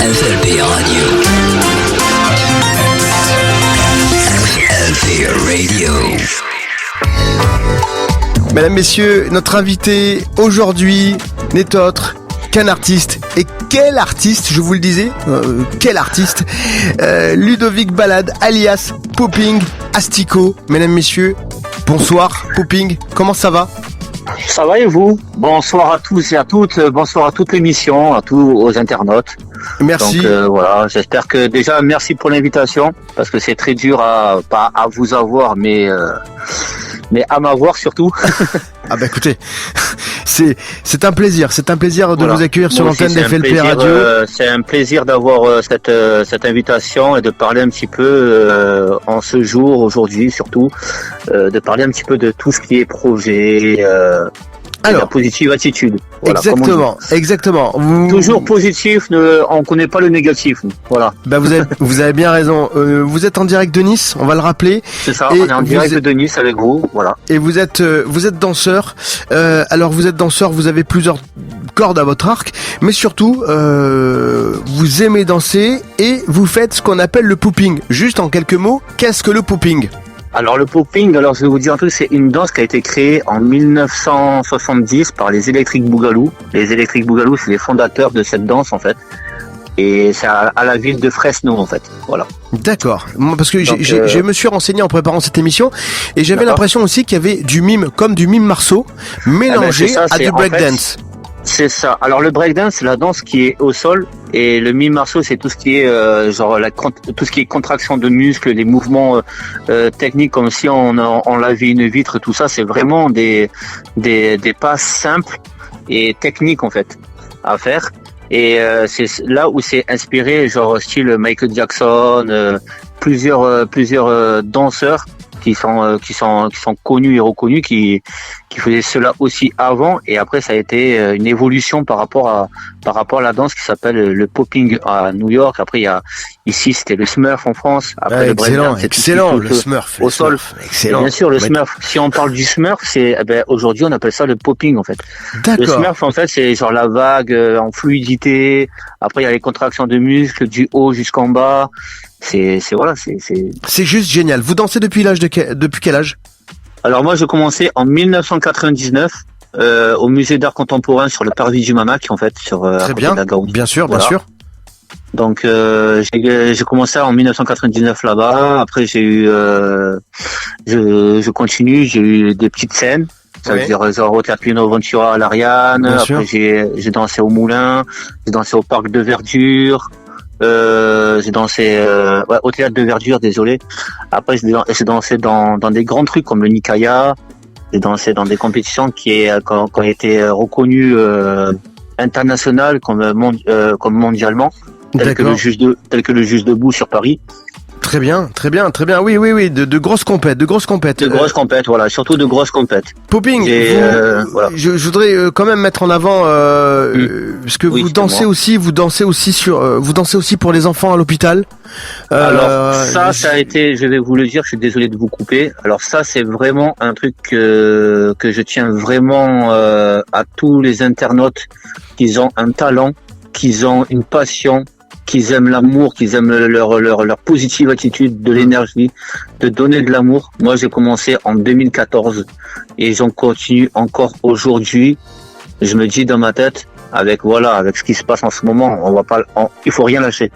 FLP Radio. FLP Radio. Mesdames, Messieurs, notre invité aujourd'hui n'est autre qu'un artiste. Et quel artiste, je vous le disais, quel artiste, Ludovic Balade, alias Popping Astico. Mesdames, Messieurs, bonsoir Popping, comment ça va ? Ça va et vous ? Bonsoir à tous et à toutes, bonsoir à toute l'émission, à tous aux internautes. Merci. Donc voilà, j'espère que déjà merci pour l'invitation, parce que c'est très dur pas à vous avoir, mais à m'avoir surtout. Ah bah écoutez, c'est un plaisir de voilà. vous accueillir sur l'antenne d'FLP Radio. C'est un plaisir d'avoir cette invitation et de parler un petit peu en ce jour, aujourd'hui surtout, de parler un petit peu de tout ce qui est projet, Alors, la positive attitude. Voilà, exactement. Toujours positif, on connaît pas le négatif. Voilà. Bah vous avez bien raison. Vous êtes en direct de Nice, on va le rappeler. C'est ça, on est en direct de Nice avec vous, voilà. Et vous êtes danseur. Alors vous êtes danseur, vous avez plusieurs cordes à votre arc, mais surtout vous aimez danser et vous faites ce qu'on appelle le popping. Juste en quelques mots, qu'est-ce que le popping ? Alors le popping, je vais vous dire un truc, c'est une danse qui a été créée en 1970 par les Electric Boogaloo. Les Electric Boogaloo, c'est les fondateurs de cette danse en fait. Et c'est à la ville de Fresno en fait. Voilà. D'accord. Moi, parce que je me suis renseigné en préparant cette émission et j'avais l'impression aussi qu'il y avait du mime, comme du mime marceau, mélangé à du breakdance. C'est ça. Alors le breakdance, c'est la danse qui est au sol, et le mime marceau, c'est tout ce qui est tout ce qui est contraction de muscles, les mouvements techniques comme si on lavait une vitre, tout ça. C'est vraiment des pas simples et techniques en fait à faire. Et c'est là où c'est inspiré, genre style Michael Jackson, plusieurs danseurs qui sont connus et reconnus, qui faisaient cela aussi avant, et après ça a été une évolution par rapport à la danse qui s'appelle le popping à New York. Après ici c'était le Smurf en France. Après excellent, le Smurf au sol. Excellent. Et bien sûr le Smurf. Si on parle du Smurf, aujourd'hui on appelle ça le popping en fait. D'accord. Le Smurf en fait c'est genre la vague en fluidité. Après il y a les contractions de muscles du haut jusqu'en bas. C'est juste génial. Vous dansez depuis quel âge ? Alors moi, je commençais en 1999 au musée d'art contemporain sur le parvis du Mamac, en fait, très bien, bien sûr. Donc j'ai commencé en 1999 là-bas. Après j'ai eu, je continue, j'ai eu des petites scènes. Ça veut dire genre au Théâtre Pino Ventura à l'Ariane. Bien après sûr. j'ai dansé au Moulin, j'ai dansé au Parc de Verdure. J'ai dansé au Théâtre de Verdure, désolé. Après j'ai dansé dans des grands trucs comme le Nikaya. J'ai dansé dans des compétitions qui ont été reconnues internationales comme mondialement, tel que le Juge debout sur Paris. Très bien. Oui, de grosses compètes. De grosses compètes, voilà, surtout de grosses compètes. Popping, voilà. je voudrais quand même mettre en avant parce que vous dansez aussi pour les enfants à l'hôpital. Alors ça a été, je vais vous le dire, je suis désolé de vous couper. Alors ça, c'est vraiment un truc que je tiens vraiment à tous les internautes qui ont un talent, qui ont une passion, qu'ils aiment l'amour, qu'ils aiment leur positive attitude, de l'énergie, de donner de l'amour. Moi, j'ai commencé en 2014 et j'en continue encore aujourd'hui. Je me dis dans ma tête, avec ce qui se passe en ce moment, il faut rien lâcher.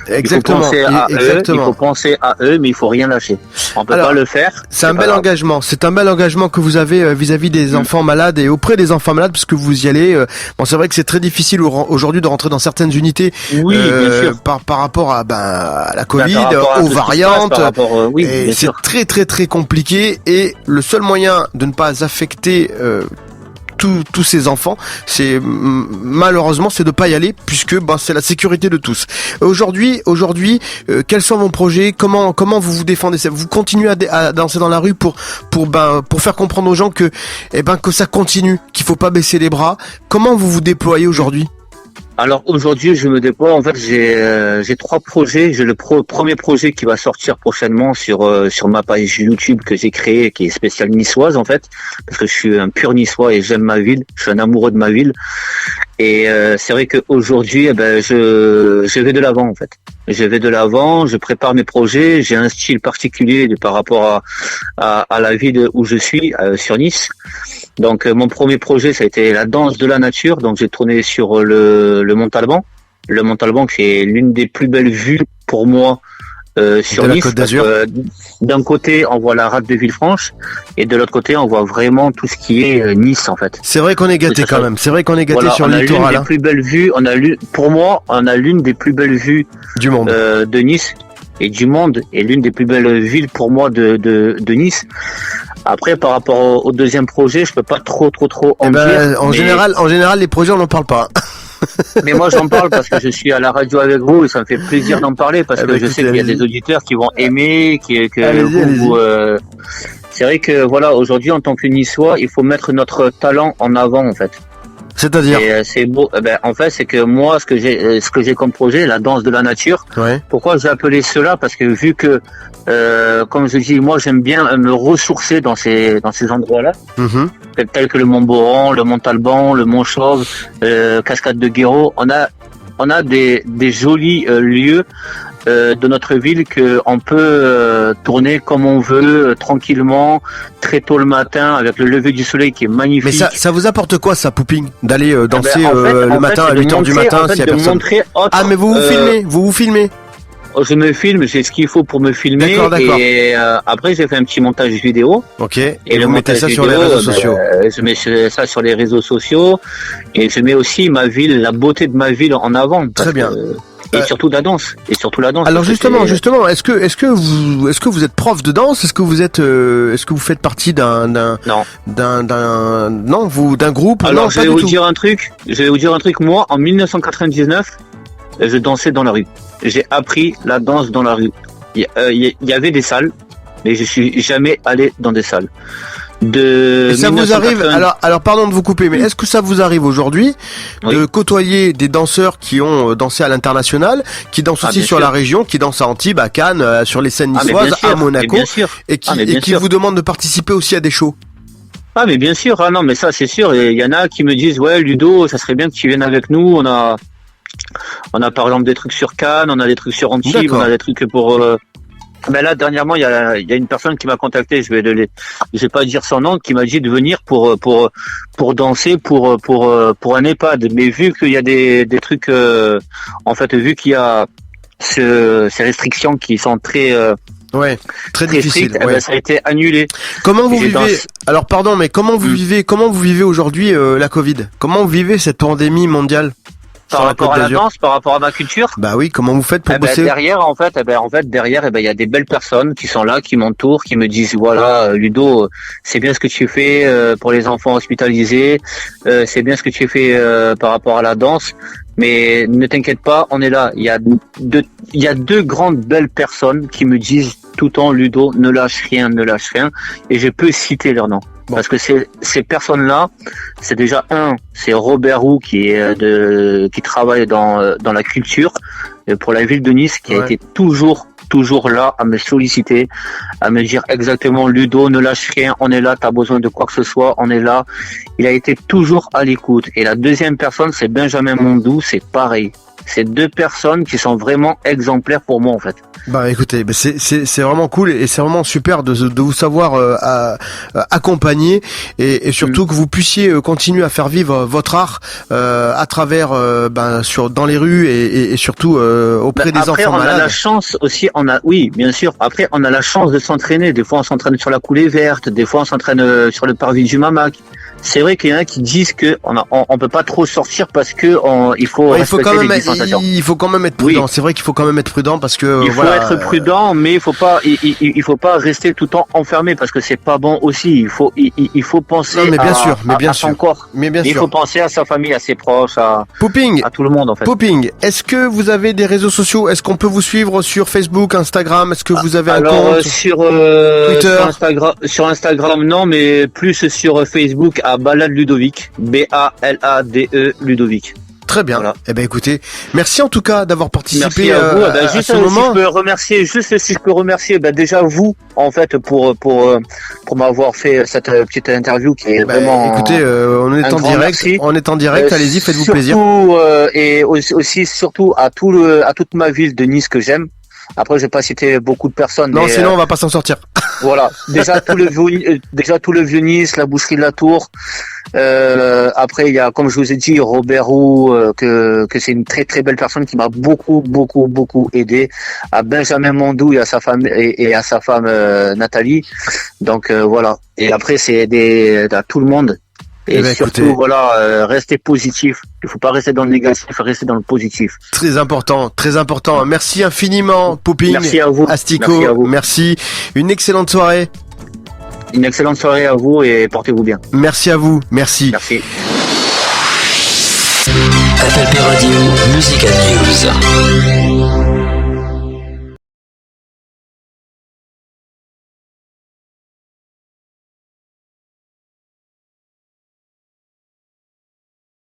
Exactement. Il faut penser à eux, mais il faut rien lâcher. On peut pas le faire. C'est un bel engagement. C'est un bel engagement que vous avez vis-à-vis des enfants malades et auprès des enfants malades, parce que vous y allez. Bon, c'est vrai que c'est très difficile aujourd'hui de rentrer dans certaines unités. Oui, bien sûr. Par rapport à la Covid, aux variantes. Et c'est très très très compliqué. Et le seul moyen de ne pas affecter tous ces enfants, c'est malheureusement c'est de pas y aller, puisque c'est la sécurité de tous. Aujourd'hui, quels sont vos projets? Comment vous vous défendez? Vous continuez à danser dans la rue pour faire comprendre aux gens que ça continue, qu'il faut pas baisser les bras. Comment vous vous déployez aujourd'hui? Alors aujourd'hui, je me déploie. En fait, j'ai 3 projets. J'ai le premier projet qui va sortir prochainement sur ma page YouTube que j'ai créée, qui est spéciale niçoise en fait, parce que je suis un pur niçois et j'aime ma ville. Je suis un amoureux de ma ville. Et c'est vrai qu'aujourd'hui, je vais de l'avant en fait. Je vais de l'avant, je prépare mes projets, j'ai un style particulier par rapport à la ville où je suis, sur Nice. Donc mon premier projet, ça a été la danse de la nature. Donc j'ai tourné sur le Montalban. Le Montalban, qui est l'une des plus belles vues pour moi sur Nice. Côte d'Azur. D'un côté, on voit la rade de Villefranche, et de l'autre côté, on voit vraiment tout ce qui est Nice en fait. C'est vrai qu'on est gâté quand même. C'est vrai qu'on est gâté Voilà, sur le littoral. On a l'une des plus belles vues. Pour moi, on a l'une des plus belles vues du monde de Nice et du monde, et l'une des plus belles villes pour moi de Nice. Après, par rapport au deuxième projet, je peux pas trop en dire. En général, les projets, on n'en parle pas. Mais moi, j'en parle parce que je suis à la radio avec vous et ça me fait plaisir d'en parler parce que je sais qu'il y a des auditeurs qui vont aimer, c'est vrai que voilà, aujourd'hui, en tant que Niçois, il faut mettre notre talent en avant, en fait. C'est-à-dire? Et c'est beau. En fait, c'est que moi, ce que j'ai comme projet, la danse de la nature. Ouais. Pourquoi j'ai appelé cela? Parce que vu que, comme je dis, moi, j'aime bien me ressourcer dans ces endroits-là, tels que le Mont Boran, le Mont Talban, le Mont Chauve, Cascade de Guéraud. On a des jolis lieux de notre ville que on peut tourner comme on veut, tranquillement, très tôt le matin, avec le lever du soleil qui est magnifique. Mais ça vous apporte quoi, ça, Pouping, d'aller danser le matin à 8h du matin s'il y a personne? Mais vous vous filmez. Je me filme, j'ai ce qu'il faut pour me filmer. D'accord. Et après, j'ai fait un petit montage vidéo. Ok. Et vous mettez ça sur les réseaux sociaux. Je mets ça sur les réseaux sociaux et je mets aussi ma ville, la beauté de ma ville en avant. Très bien. Et surtout la danse. Alors justement, est-ce que vous êtes prof de danse? Est-ce que vous faites partie d'un groupe? Alors je vais vous dire un truc. Moi, en 1999, je dansais dans la rue. J'ai appris la danse dans la rue. Il y avait des salles, mais je suis jamais allé dans des salles. Et ça vous arrive, alors pardon de vous couper, mais est-ce que ça vous arrive aujourd'hui de côtoyer des danseurs qui ont dansé à l'international, qui dansent aussi sur la région, qui dansent à Antibes, à Cannes, sur les scènes niçoises, à Monaco, et qui vous demandent de participer aussi à des shows? Ah mais bien sûr, non mais ça c'est sûr, il y en a qui me disent ouais Ludo, ça serait bien que tu viennes avec nous, on a par exemple des trucs sur Cannes, on a des trucs sur Antibes, on a des trucs pour là dernièrement il y a une personne qui m'a contacté, je vais pas dire son nom, qui m'a dit de venir pour danser pour un EHPAD, mais vu qu'il y a des trucs en fait, vu qu'il y a ces restrictions qui sont très difficile. Ça a été annulé. Comment vous vivez? Alors pardon, mais comment vous vivez aujourd'hui la Covid? Comment vous vivez cette pandémie mondiale? Par rapport à la danse, par rapport à ma culture. Bah oui, comment vous faites pour bosser? Derrière, en fait, il y a des belles personnes qui sont là, qui m'entourent, qui me disent voilà, Ludo, c'est bien ce que tu fais pour les enfants hospitalisés, c'est bien ce que tu fais par rapport à la danse, mais ne t'inquiète pas, on est là. Il y a deux grandes belles personnes qui me disent tout le temps, Ludo, ne lâche rien, et je peux citer leurs noms. Parce que ces personnes-là, c'est déjà c'est Robert Roux qui travaille dans la culture pour la ville de Nice, qui a été toujours là à me solliciter, à me dire exactement Ludo, ne lâche rien, on est là, t'as besoin de quoi que ce soit, on est là. Il a été toujours à l'écoute. Et la deuxième personne, c'est Benjamin Mondou, c'est pareil. C'est deux personnes qui sont vraiment exemplaires pour moi en fait. Bah écoutez, c'est vraiment cool et c'est vraiment super de vous savoir accompagner et surtout que vous puissiez continuer à faire vivre votre art à travers dans les rues et surtout auprès des enfants malades. On a la chance aussi, oui bien sûr. Après on a la chance de s'entraîner. Des fois on s'entraîne sur la coulée verte, des fois on s'entraîne sur le parvis du Mamac. C'est vrai qu'il y en a qui disent que on peut pas trop sortir parce que il faut respecter les distanciations. Il faut quand même être prudent. Oui. C'est vrai qu'il faut quand même être prudent parce que il faut être prudent, mais il faut pas rester tout le temps enfermé parce que c'est pas bon aussi. Il faut penser à son corps. Il faut penser à sa famille, à ses proches, à tout le monde en fait. Pouping, est-ce que vous avez des réseaux sociaux? Est-ce qu'on peut vous suivre sur Facebook, Instagram? Est-ce que vous avez un compte sur Twitter? Sur Instagram non, mais plus sur Facebook à Balade Ludovic, BALADE Ludovic. Très bien. Voilà. Eh ben écoutez, merci en tout cas d'avoir participé à, vous. À ce moment. Si je peux remercier déjà vous en fait pour m'avoir fait cette petite interview qui est vraiment. Écoutez, on est en direct. Merci. On est en direct. Allez-y, faites-vous plaisir. Et aussi surtout à toute ma ville de Nice que j'aime. Après, je vais pas citer beaucoup de personnes. Non, sinon on va pas s'en sortir. Voilà. Déjà tout le vieux Nice, la boucherie de la Tour. Après, il y a, comme je vous ai dit, Robert Roux, que c'est une très très belle personne qui m'a beaucoup aidé. À Benjamin Mondou et à sa femme Nathalie. Donc voilà. Et après, c'est à tout le monde. Et surtout, écoutez, restez positif. Il faut pas rester dans le négatif, il faut rester dans le positif. Très important, très important. Merci infiniment, Popping. Merci à vous. Astico, merci à vous. Merci. Une excellente soirée. Une excellente soirée à vous et portez-vous bien. Merci à vous. Merci. Merci. FLP Radio, Music and News.